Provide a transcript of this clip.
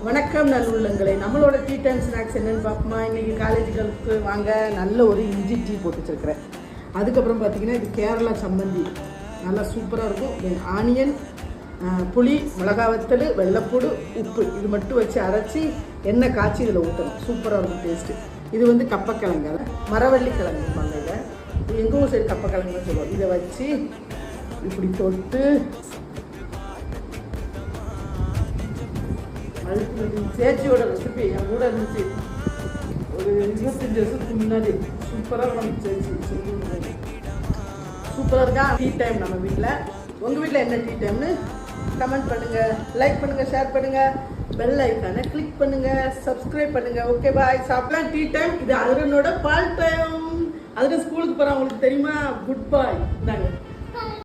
வணக்கம் நல்லுள்ளங்களே. நம்மளோட tea time snacks என்னென்னு பார்ப்போமா? இன்றைக்கி காலேஜுகளுக்கு வாங்க நல்ல ஒரு இஞ்சி டீ போட்டு வச்சுருக்கிறேன். அதுக்கப்புறம் பார்த்திங்கன்னா இது கேரளா சம்மந்தி நல்லா சூப்பராக இருக்கும். ஆனியன், புளி, மிளகா வத்தல், வெள்ளைப்பூடு, உப்பு இது மட்டும் வச்சு அரைச்சி எண்ணெய் காய்ச்சி இதில் ஊற்றணும். சூப்பராக இருக்கும் டேஸ்ட்டு. இது வந்து கப்பக்கிழங்கு, மரவள்ளி கிழங்கு பாங்க. இதை எங்கள் ஊர் சைடு கப்பக்கிழங்குன்னு சொல்லுவோம். இதை வச்சு இப்படி தொட்டு சேச்சியோட ரெசிபி என் கூட இருந்துச்சு ஒரு 25 வருஷத்துக்கு முன்னாடி. சூப்பராக நம்ம சேச்சி சூப்பராக இருக்கா. டீ டைம் நம்ம வீட்டில். உங்கள் வீட்டில் என்ன டீ டைம்னு கமெண்ட் பண்ணுங்கள், லைக் பண்ணுங்கள், ஷேர் பண்ணுங்கள், பெல் ஐக்கானை கிளிக் பண்ணுங்கள், சப்ஸ்கிரைப் பண்ணுங்கள். Okay bye. சாப்பிடலாம். Tea time. இது அருணோட பால் டைம். அதுக்கு ஸ்கூலுக்கு போகிறேன், உங்களுக்கு தெரியுமா? Good bye. இந்தாங்க.